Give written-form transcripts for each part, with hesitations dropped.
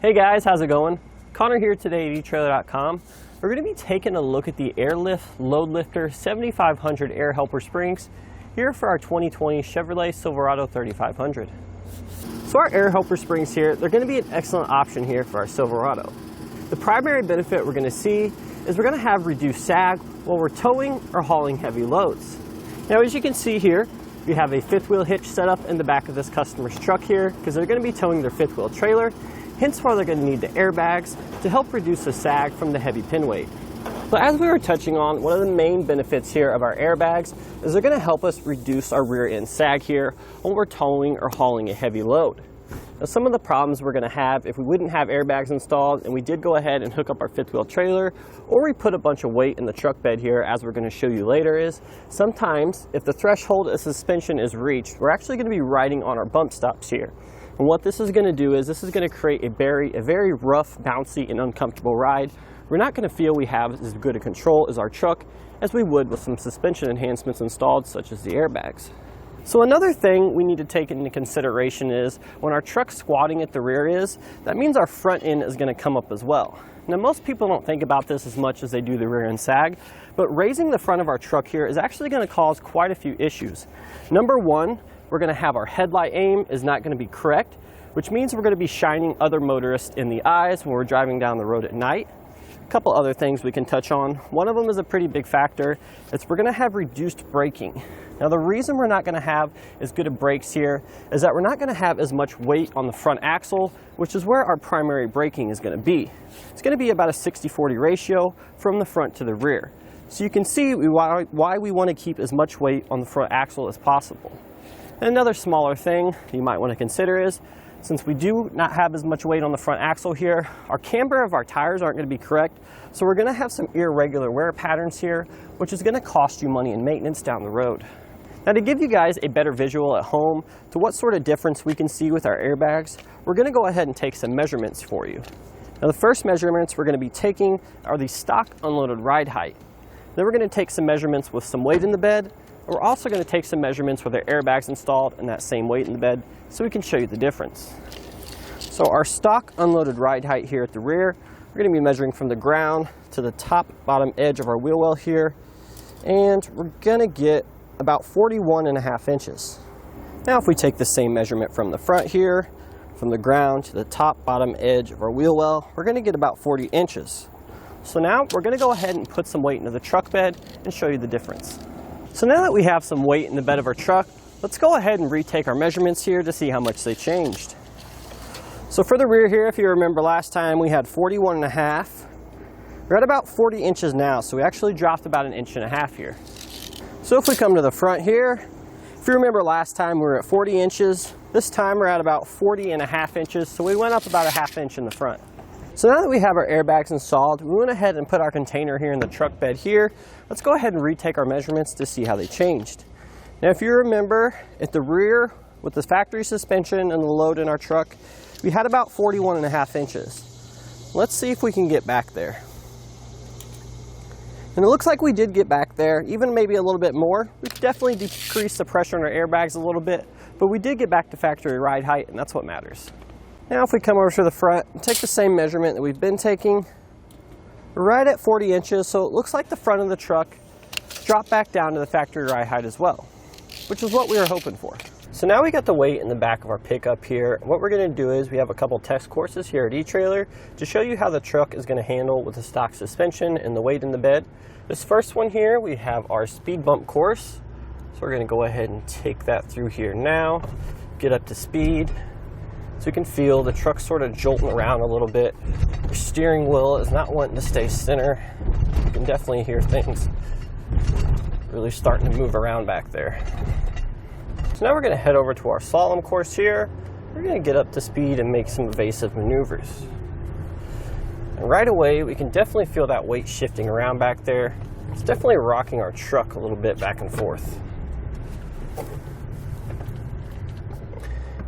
Hey guys, how's it going? Connor here today at eTrailer.com. We're going to be taking a look at the Air Lift LoadLifter 7500 air helper springs here for our 2020 Chevrolet Silverado 3500. So our air helper springs here, they're going to be an excellent option here for our Silverado. The primary benefit we're going to see is we're going to have reduced sag while we're towing or hauling heavy loads. Now as you can see here, we have a fifth wheel hitch set up in the back of this customer's truck here because they're going to be towing their fifth wheel trailer. Hence why they're going to need the airbags to help reduce the sag from the heavy pin weight. So as we were touching on, one of the main benefits here of our airbags is they're going to help us reduce our rear end sag here when we're towing or hauling a heavy load. Now some of the problems we're going to have if we wouldn't have airbags installed and we did go ahead and hook up our fifth wheel trailer, or we put a bunch of weight in the truck bed here, as we're going to show you later, is sometimes if the threshold of suspension is reached, we're actually going to be riding on our bump stops here. And what this is going to do is this is going to create a very rough, bouncy, and uncomfortable ride. We're not going to feel we have as good a control as our truck as we would with some suspension enhancements installed, such as the airbags. So another thing we need to take into consideration is when our truck's squatting at the rear is, that means our front end is going to come up as well. Now most people don't think about this as much as they do the rear end sag, but raising the front of our truck here is actually going to cause quite a few issues. Number one, we're going to have our headlight aim is not going to be correct, which means we're going to be shining other motorists in the eyes when we're driving down the road at night. A couple other things we can touch on. One of them is a pretty big factor. It's we're going to have reduced braking. Now the reason we're not going to have as good of brakes here is that we're not going to have as much weight on the front axle, which is where our primary braking is going to be. It's going to be about a 60-40 ratio from the front to the rear. So you can see why we want to keep as much weight on the front axle as possible. And another smaller thing you might want to consider is, since we do not have as much weight on the front axle here, our camber of our tires aren't going to be correct, so we're going to have some irregular wear patterns here, which is going to cost you money in maintenance down the road. Now to give you guys a better visual at home to what sort of difference we can see with our airbags, we're going to go ahead and take some measurements for you. Now the first measurements we're going to be taking are the stock unloaded ride height. Then we're going to take some measurements with some weight in the bed. We're also going to take some measurements with our airbags installed and that same weight in the bed so we can show you the difference. So our stock unloaded ride height here at the rear, we're going to be measuring from the ground to the top bottom edge of our wheel well here, and we're going to get about 41.5 inches. Now if we take the same measurement from the front here, from the ground to the top bottom edge of our wheel well, we're going to get about 40 inches. So now we're going to go ahead and put some weight into the truck bed and show you the difference. So now that we have some weight in the bed of our truck, let's go ahead and retake our measurements here to see how much they changed. So for the rear here, if you remember last time we had 41.5. We're at about 40 inches now, so we actually dropped about 1.5 inches here. So if we come to the front here, if you remember last time we were at 40 inches, this time we're at about 40.5 inches, so we went up about 1/2 inch in the front. So now that we have our airbags installed, we went ahead and put our container here in the truck bed here. Let's go ahead and retake our measurements to see how they changed. Now if you remember, at the rear, with the factory suspension and the load in our truck, we had about 41.5 inches. Let's see if we can get back there. And it looks like we did get back there, even maybe a little bit more. We could definitely decrease the pressure on our airbags a little bit, but we did get back to factory ride height, and that's what matters. Now if we come over to the front and take the same measurement that we've been taking, we're right at 40 inches, so it looks like the front of the truck dropped back down to the factory ride height as well, which is what we were hoping for. So now we got the weight in the back of our pickup here. What we're going to do is we have a couple test courses here at eTrailer to show you how the truck is going to handle with the stock suspension and the weight in the bed. This first one here, we have our speed bump course. So we're going to go ahead and take that through here now, get up to speed. So you can feel the truck sort of jolting around a little bit. Your steering wheel is not wanting to stay center. You can definitely hear things really starting to move around back there. So now we're going to head over to our slalom course here. We're going to get up to speed and make some evasive maneuvers. And right away, we can definitely feel that weight shifting around back there. It's definitely rocking our truck a little bit back and forth.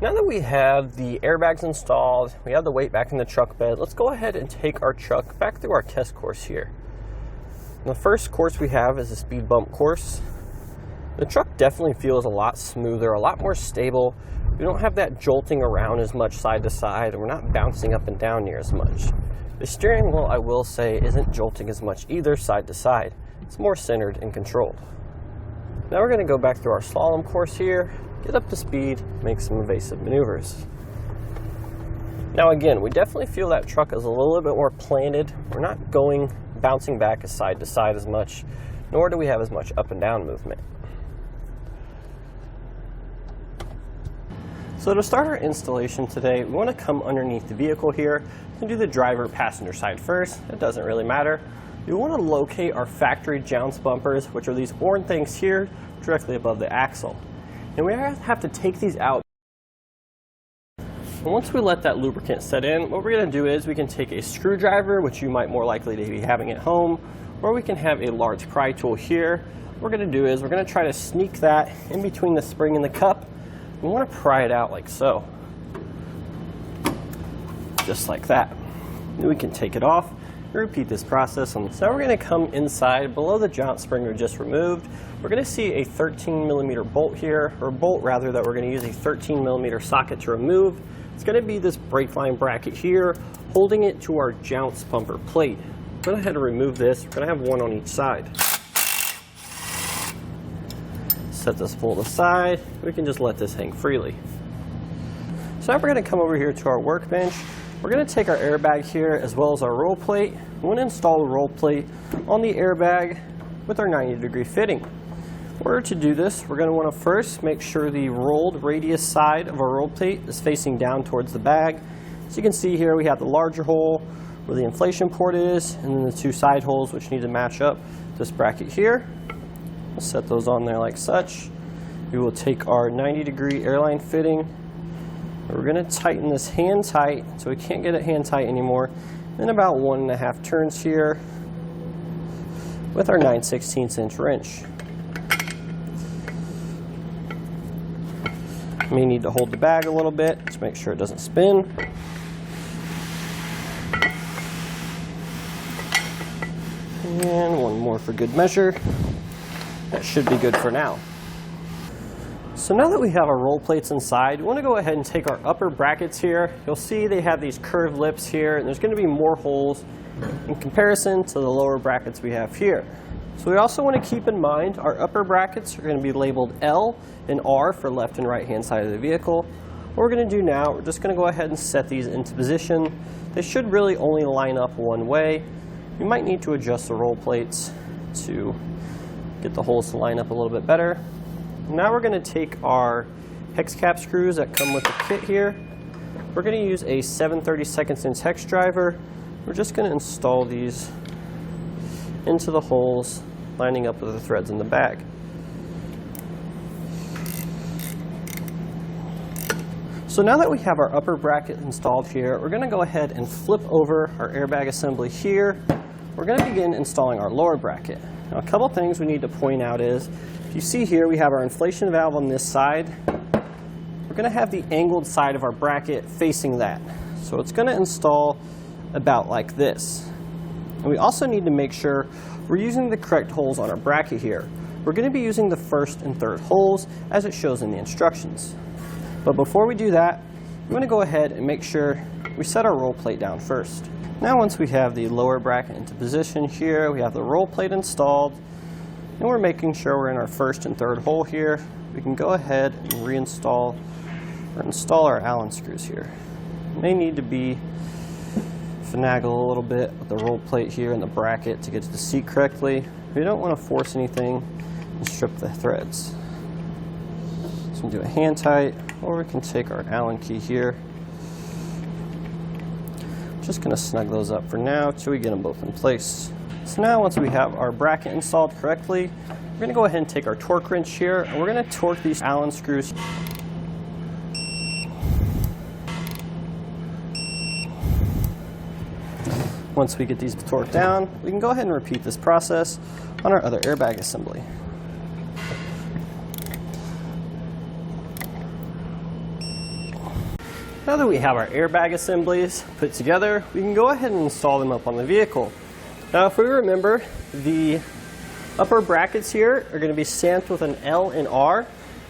Now that we have the airbags installed, we have the weight back in the truck bed, let's go ahead and take our truck back through our test course here. And the first course we have is a speed bump course. The truck definitely feels a lot smoother, a lot more stable. We don't have that jolting around as much side to side, and we're not bouncing up and down near as much. The steering wheel, I will say, isn't jolting as much either side to side. It's more centered and controlled. Now we're going to go back through our slalom course here, get up to speed, make some evasive maneuvers. Now again, we definitely feel that truck is a little bit more planted. We're not bouncing back side to side as much, nor do we have as much up and down movement. So to start our installation today, we want to come underneath the vehicle here and do the driver passenger side first. It doesn't really matter. We want to locate our factory jounce bumpers, which are these orange things here directly above the axle. And we have to take these out. And once we let that lubricant set in, what we're going to do is we can take a screwdriver, which you might more likely to be having at home, or we can have a large pry tool here. What we're going to do is we're going to try to sneak that in between the spring and the cup. We want to pry it out like so. Just like that. Then we can take it off and repeat this process. So now we're going to come inside below the jounce spring we just removed. We're going to see a 13mm bolt here, or bolt rather, that we're going to use a 13mm socket to remove. It's going to be this brake line bracket here, holding it to our jounce bumper plate. Go ahead and remove this. We're going to have one on each side. Set this pull to the side. We can just let this hang freely. So now we're going to come over here to our workbench. We're going to take our airbag here as well as our roll plate. We want to install the roll plate on the airbag with our 90-degree fitting. In order to do this, we're going to want to first make sure the rolled radius side of our roll plate is facing down towards the bag. So you can see here we have the larger hole where the inflation port is, and then the two side holes which need to match up this bracket here. We'll set those on there like such. We will take our 90-degree airline fitting. We're going to tighten this hand tight, so we can't get it hand tight anymore. Then about 1.5 turns here with our 9/16" wrench. You may need to hold the bag a little bit to make sure it doesn't spin. And one more for good measure. That should be good for now. So now that we have our roll plates inside, we want to go ahead and take our upper brackets here. You'll see they have these curved lips here, and there's going to be more holes in comparison to the lower brackets we have here. So we also want to keep in mind our upper brackets are going to be labeled L and R for left and right hand side of the vehicle. What we're going to do now, we're just going to go ahead and set these into position. They should really only line up one way. You might need to adjust the roll plates to get the holes to line up a little bit better. Now we're going to take our hex cap screws that come with the kit here. We're going to use a 7/32" hex driver. We're just going to install these into the holes, lining up with the threads in the bag. So now that we have our upper bracket installed here, we're going to go ahead and flip over our airbag assembly here. We're going to begin installing our lower bracket. Now, a couple things we need to point out is, if you see here, we have our inflation valve on this side. We're going to have the angled side of our bracket facing that. So it's going to install about like this. And we also need to make sure we're using the correct holes on our bracket here. We're going to be using the first and third holes as it shows in the instructions. But before we do that, we want to go ahead and make sure we set our roll plate down first. Now once we have the lower bracket into position here, we have the roll plate installed, and we're making sure we're in our first and third hole here, we can go ahead and reinstall or install our Allen screws here. You may need to finagle a little bit with the roll plate here and the bracket to get to the seat correctly. We don't want to force anything and strip the threads. So we can do a hand tight, or we can take our Allen key here. Just going to snug those up for now till we get them both in place. So now once we have our bracket installed correctly, we're going to go ahead and take our torque wrench here, and we're going to torque these Allen screws. Once we get these torqued down, we can go ahead and repeat this process on our other airbag assembly. Now that we have our airbag assemblies put together, we can go ahead and install them up on the vehicle. Now if we remember, the upper brackets here are going to be stamped with an L and R.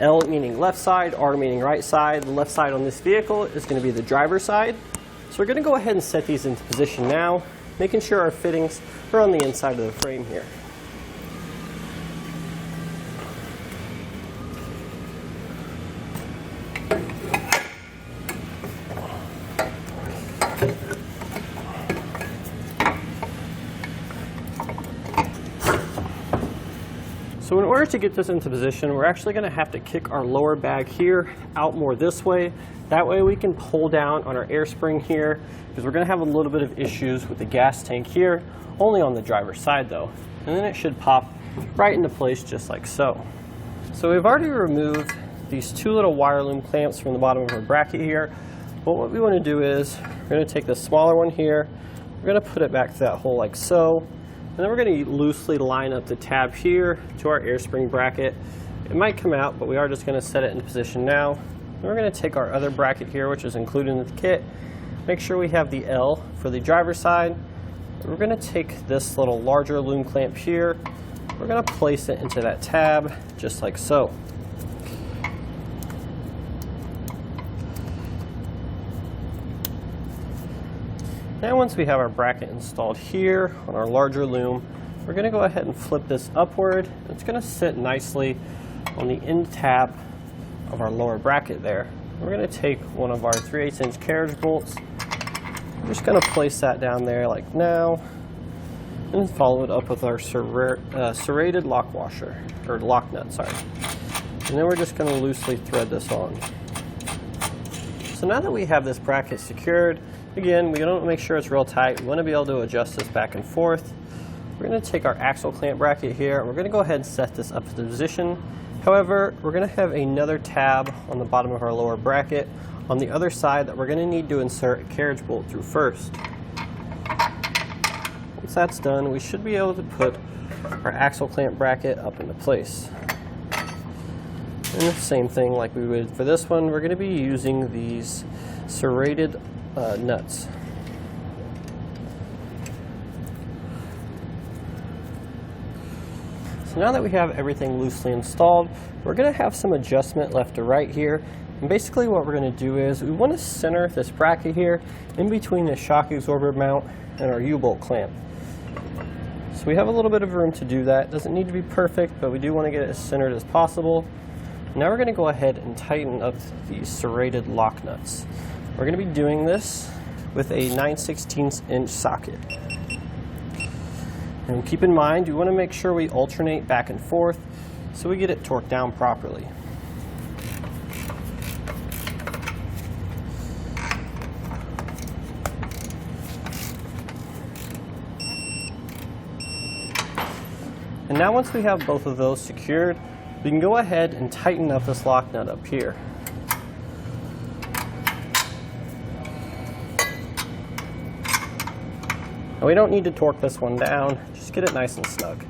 L meaning left side, R meaning right side. The left side on this vehicle is going to be the driver's side. So we're going to go ahead and set these into position now, making sure our fittings are on the inside of the frame here. So in order to get this into position, we're actually going to have to kick our lower bag here out more this way. That way we can pull down on our air spring here, because we're going to have a little bit of issues with the gas tank here, only on the driver's side though. And then it should pop right into place just like so. So we've already removed these two little wire loom clamps from the bottom of our bracket here. But what we want to do is we're going to take the smaller one here, we're going to put it back to that hole like so. And then we're going to loosely line up the tab here to our air spring bracket. It might come out, but we are just going to set it in position now. And we're going to take our other bracket here, which is included in the kit. Make sure we have the L for the driver's side. And we're going to take this little larger loom clamp here. We're going to place it into that tab, just like so. Now once we have our bracket installed here on our larger loom, we're going to go ahead and flip this upward. It's going to sit nicely on the end tab of our lower bracket there. We're going to take one of our 3/8" carriage bolts. We're just going to place that down there like now, and follow it up with our serrated lock washer, or lock nut, sorry. And then we're just going to loosely thread this on. So now that we have this bracket secured, again, we don't make sure it's real tight. We want to be able to adjust this back and forth. We're going to take our axle clamp bracket here, and we're going to go ahead and set this up to position. However, we're going to have another tab on the bottom of our lower bracket on the other side that we're going to need to insert a carriage bolt through first. Once that's done, we should be able to put our axle clamp bracket up into place. And the same thing like we would for this one, we're going to be using these serrated nuts. So now that we have everything loosely installed, we're going to have some adjustment left to right here. And basically what we're going to do is we want to center this bracket here in between the shock absorber mount and our U-bolt clamp. So we have a little bit of room to do that. It doesn't need to be perfect, but we do want to get it as centered as possible. Now we're going to go ahead and tighten up these serrated lock nuts. We're going to be doing this with a 9/16" socket. And keep in mind, you want to make sure we alternate back and forth so we get it torqued down properly. And now once we have both of those secured, we can go ahead and tighten up this lock nut up here. Now we don't need to torque this one down, just get it nice and snug.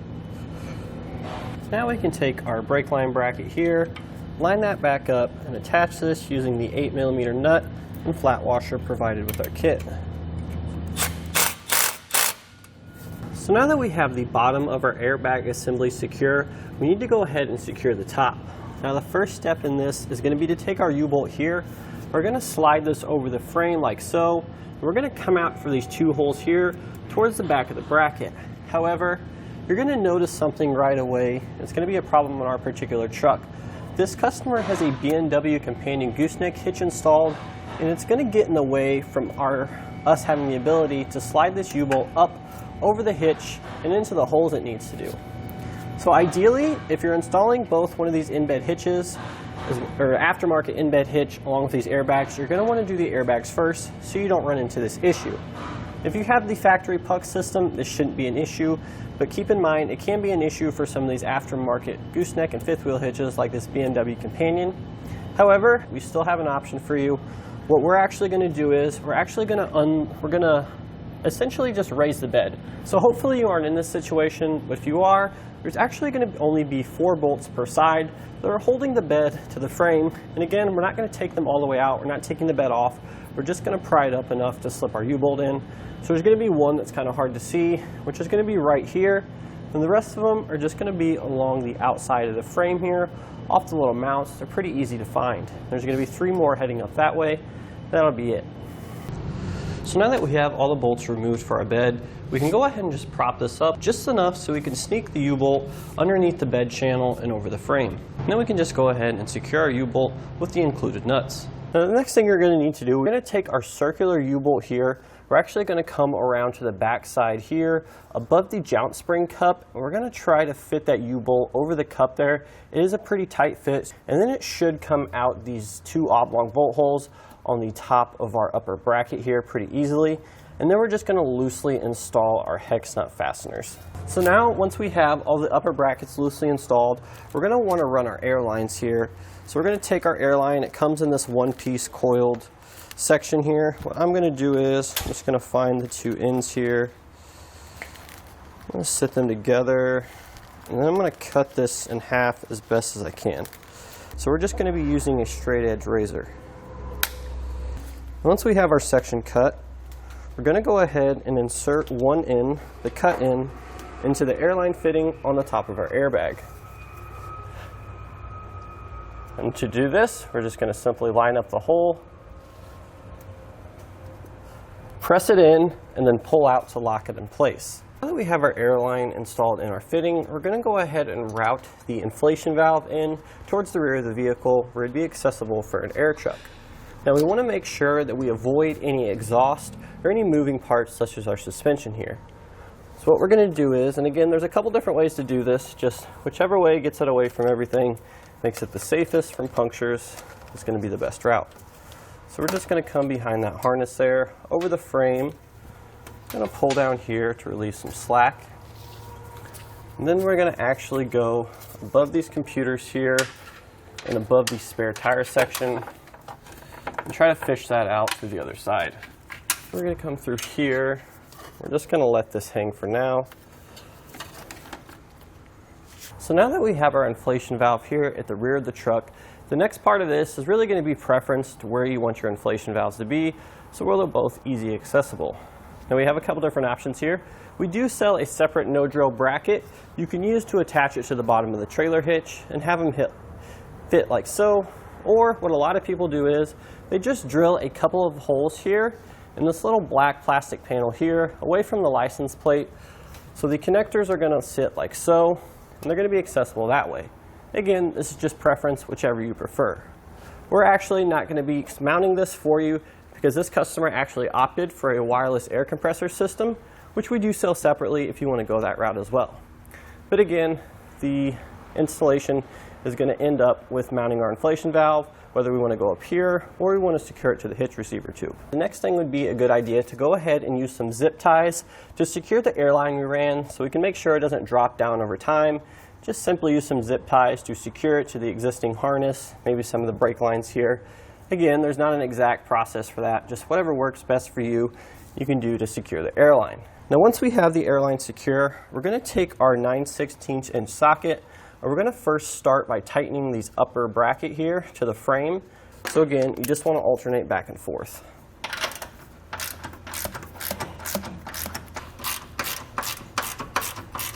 Now we can take our brake line bracket here, line that back up, and attach this using the 8mm nut and flat washer provided with our kit. So now that we have the bottom of our airbag assembly secure, we need to go ahead and secure the top. Now the first step in this is going to be to take our U-bolt here. We're going to slide this over the frame like so. We're going to come out for these two holes here towards the back of the bracket. However, you're going to notice something right away. It's going to be a problem on our particular truck. This customer has a B&W companion gooseneck hitch installed, and it's going to get in the way from us having the ability to slide this U-bolt up over the hitch and into the holes it needs to do. So ideally, if you're installing both one of these in-bed hitches or aftermarket in-bed hitch along with these airbags, you're going to want to do the airbags first so you don't run into this issue. If you have the factory puck system, this shouldn't be an issue, but keep in mind it can be an issue for some of these aftermarket gooseneck and fifth wheel hitches like this B&W companion. However, we still have an option for you. What we're actually going to do is we're going to essentially just raise the bed. So hopefully you aren't in this situation, but if you are, there's actually going to only be 4 bolts per side that are holding the bed to the frame. And again, we're not going to take them all the way out. We're not taking the bed off. We're just going to pry it up enough to slip our U-bolt in. So there's going to be one that's kind of hard to see, which is going to be right here. And the rest of them are just going to be along the outside of the frame here, off the little mounts. They're pretty easy to find. There's going to be 3 more heading up that way. That'll be it. So now that we have all the bolts removed for our bed, we can go ahead and just prop this up just enough so we can sneak the U-bolt underneath the bed channel and over the frame. And then we can just go ahead and secure our U-bolt with the included nuts. Now the next thing you're going to need to do, we're going to take our circular U-bolt here. We're actually going to come around to the back side here above the jout spring cup, and we're going to try to fit that U-bolt over the cup there. It is a pretty tight fit, and then it should come out these 2 oblong bolt holes on the top of our upper bracket here pretty easily. And then we're just going to loosely install our hex nut fasteners. So now once we have all the upper brackets loosely installed, we're going to want to run our air lines here. So we're going to take our air line. It comes in this 1-piece coiled section here. What I'm going to do is I'm just going to find the 2 ends here. I'm going to sit them together, and then I'm going to cut this in half as best as I can. So we're just going to be using a straight edge razor. Once we have our section cut, we're going to go ahead and insert one end, the cut end, into the airline fitting on the top of our airbag. And to do this, we're just going to simply line up the hole, press it in, and then pull out to lock it in place. Now that we have our airline installed in our fitting, we're going to go ahead and route the inflation valve in towards the rear of the vehicle where it'd be accessible for an air truck. Now we want to make sure that we avoid any exhaust or any moving parts such as our suspension here. So what we're going to do is, and again there's a couple different ways to do this, just whichever way gets it away from everything, makes it the safest from punctures, is going to be the best route. So we're just going to come behind that harness there, over the frame, going to pull down here to relieve some slack. And then we're going to actually go above these computers here and above the spare tire section and try to fish that out through the other side. We're going to come through here. We're just going to let this hang for now. So now that we have our inflation valve here at the rear of the truck, the next part of this is really going to be preference to where you want your inflation valves to be, so where they're both easy accessible. Now we have a couple different options here. We do sell a separate no-drill bracket you can use to attach it to the bottom of the trailer hitch and have them fit like so. Or what a lot of people do is they just drill a couple of holes here in this little black plastic panel here away from the license plate. So the connectors are going to sit like so, and they're going to be accessible that way. Again, this is just preference, whichever you prefer. We're actually not going to be mounting this for you because this customer actually opted for a wireless air compressor system, which we do sell separately if you want to go that route as well. But again, the installation is going to end up with mounting our inflation valve, whether we want to go up here or we want to secure it to the hitch receiver tube. The next thing would be a good idea to go ahead and use some zip ties to secure the airline we ran so we can make sure it doesn't drop down over time. Just simply use some zip ties to secure it to the existing harness, maybe some of the brake lines here. Again, there's not an exact process for that, just whatever works best for you, you can do to secure the airline. Now once we have the airline secure, we're going to take our 9/16 inch socket. We're going to first start by tightening these upper bracket here to the frame. So again, you just want to alternate back and forth.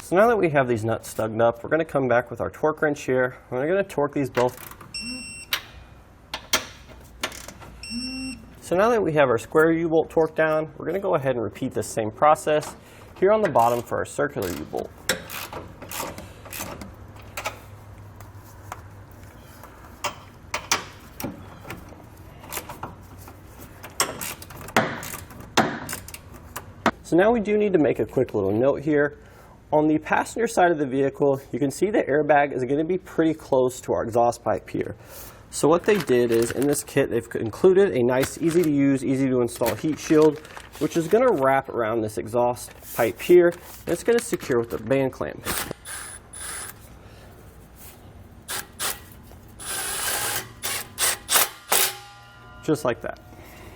So now that we have these nuts stugged up, we're going to come back with our torque wrench here. We're going to torque these both. So now that we have our square U-bolt torqued down, we're going to go ahead and repeat this same process here on the bottom for our circular U-bolt. So now we do need to make a quick little note here. On the passenger side of the vehicle, you can see the airbag is going to be pretty close to our exhaust pipe here. So what they did is, in this kit, they've included a nice, easy to use, easy to install heat shield, which is going to wrap around this exhaust pipe here, and it's going to secure with the band clamp. Just like that.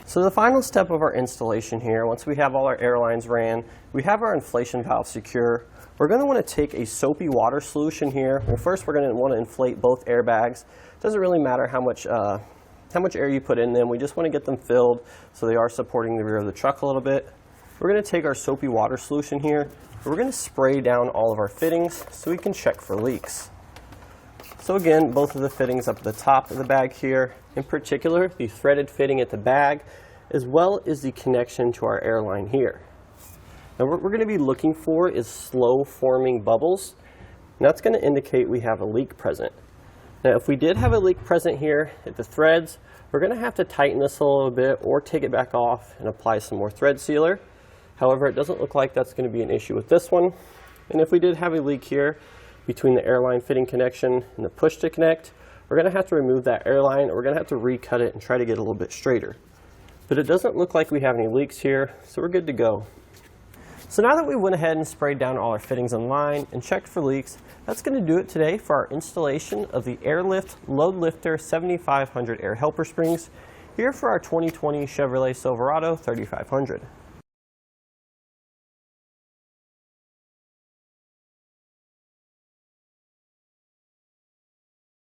So the final step of our installation here, once we have all our air lines ran, we have our inflation valve secure. We're going to want to take a soapy water solution here. Well, first we're going to want to inflate both airbags. It doesn't really matter how much air you put in them. We just want to get them filled so they are supporting the rear of the truck a little bit. We're going to take our soapy water solution here, We're going to spray down all of our fittings so we can check for leaks. So again, both of the fittings up at the top of the bag here, in particular the threaded fitting at the bag, as well as the connection to our airline here. Now what we're going to be looking for is slow forming bubbles, and that's going to indicate we have a leak present. Now if we did have a leak present here at the threads, we're going to have to tighten this a little bit or take it back off and apply some more thread sealer. However, it doesn't look like that's going to be an issue with this one. And if we did have a leak here between the airline fitting connection and the push to connect, we're going to have to remove that airline, or we're going to have to recut it and try to get it a little bit straighter. But it doesn't look like we have any leaks here, so we're good to go. So now that we went ahead and sprayed down all our fittings in line and checked for leaks, that's going to do it today for our installation of the Air Lift LoadLifter 7500 air helper springs here for our 2020 Chevrolet Silverado 3500.